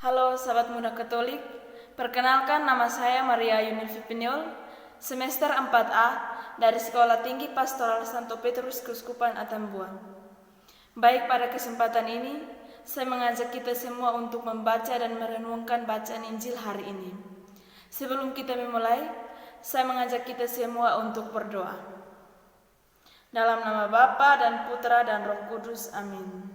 Halo sahabat muda Katolik, perkenalkan nama saya Maria Yunifi Piniol, semester 4A dari Sekolah Tinggi Pastoral Santo Petrus Keuskupan Atambua. Baik, pada kesempatan ini, saya mengajak kita semua untuk membaca dan merenungkan bacaan Injil hari ini. Sebelum kita memulai, saya mengajak kita semua untuk berdoa. Dalam nama Bapa dan Putra dan Roh Kudus, amin.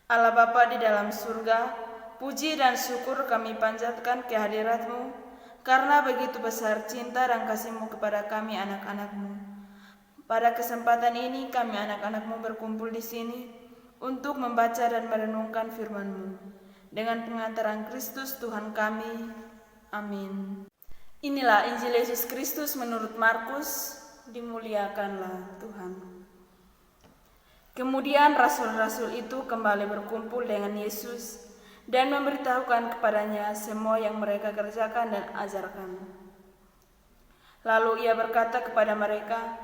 Allah Bapa di dalam surga, puji dan syukur kami panjatkan kehadirat-Mu, karena begitu besar cinta dan kasih-Mu kepada kami anak-anak-Mu. Pada kesempatan ini kami anak-anak-Mu berkumpul di sini untuk membaca dan merenungkan firman-Mu. Dengan pengantaran Kristus Tuhan kami, amin. Inilah Injil Yesus Kristus menurut Markus, dimuliakanlah Tuhan. Kemudian rasul-rasul itu kembali berkumpul dengan Yesus dan memberitahukan kepadanya semua yang mereka kerjakan dan ajarkan. Lalu ia berkata kepada mereka,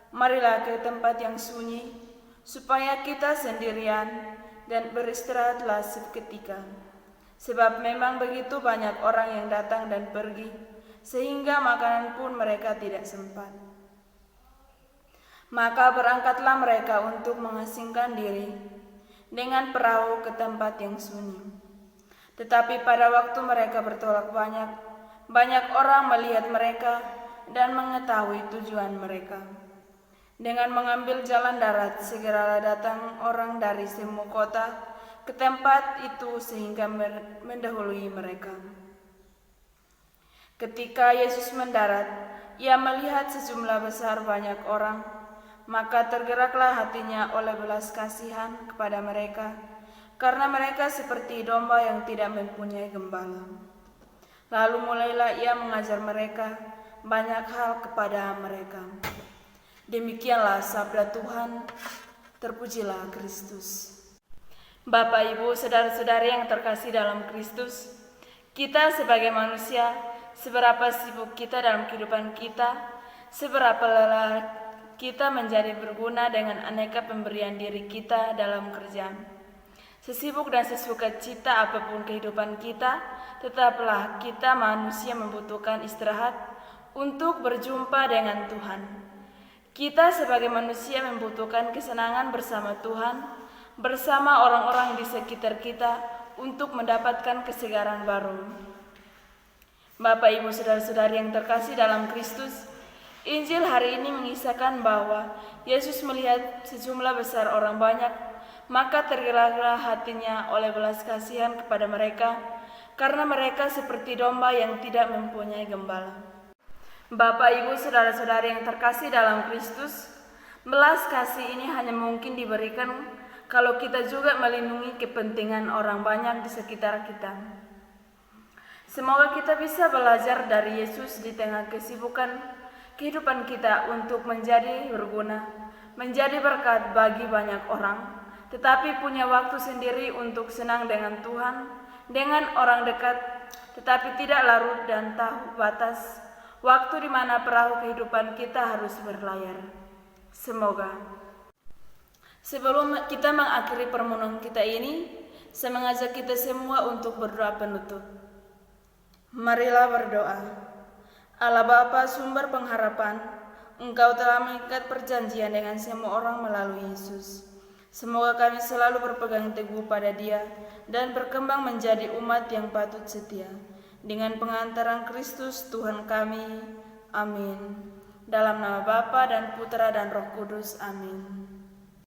"Marilah ke tempat yang sunyi, supaya kita sendirian dan beristirahatlah seketika. Sebab memang begitu banyak orang yang datang dan pergi, sehingga makanan pun mereka tidak sempat." Maka berangkatlah mereka untuk mengasingkan diri dengan perahu ke tempat yang sunyi. Tetapi pada waktu mereka bertolak banyak orang melihat mereka dan mengetahui tujuan mereka. Dengan mengambil jalan darat, segeralah datang orang dari semua kota ke tempat itu sehingga mendahului mereka. Ketika Yesus mendarat, ia melihat sejumlah besar banyak orang, maka tergeraklah hatinya oleh belas kasihan kepada mereka, karena mereka seperti domba yang tidak mempunyai gembala. Lalu mulailah ia mengajar mereka banyak hal kepada mereka. Demikianlah sabda Tuhan, terpujilah Kristus. Bapak, Ibu, saudara-saudari yang terkasih dalam Kristus, kita sebagai manusia, seberapa sibuk kita dalam kehidupan kita, seberapa lelah kita menjadi berguna dengan aneka pemberian diri kita dalam kerjaan. Sesibuk dan sesuka cita apapun kehidupan kita, tetaplah kita manusia membutuhkan istirahat untuk berjumpa dengan Tuhan. Kita sebagai manusia membutuhkan kesenangan bersama Tuhan, bersama orang-orang di sekitar kita untuk mendapatkan kesegaran baru. Bapak, Ibu, saudara-saudari yang terkasih dalam Kristus, Injil hari ini mengisahkan bahwa Yesus melihat sejumlah besar orang banyak, maka tergeraklah hatinya oleh belas kasihan kepada mereka, karena mereka seperti domba yang tidak mempunyai gembala. Bapak, Ibu, saudara-saudari yang terkasih dalam Kristus, belas kasih ini hanya mungkin diberikan kalau kita juga melindungi kepentingan orang banyak di sekitar kita. Semoga kita bisa belajar dari Yesus di tengah kesibukan kehidupan kita untuk menjadi berguna, menjadi berkat bagi banyak orang, tetapi punya waktu sendiri untuk senang dengan Tuhan, dengan orang dekat, tetapi tidak larut dan tahu batas waktu di mana perahu kehidupan kita harus berlayar. Semoga. Sebelum kita mengakhiri permohonan kita ini, saya mengajak kita semua untuk berdoa penutup. Marilah berdoa. Allah Bapa, sumber pengharapan, Engkau telah mengikat perjanjian dengan semua orang melalui Yesus. Semoga kami selalu berpegang teguh pada Dia dan berkembang menjadi umat yang patut setia. Dengan pengantaran Kristus Tuhan kami, amin. Dalam nama Bapa dan Putra dan Roh Kudus, amin.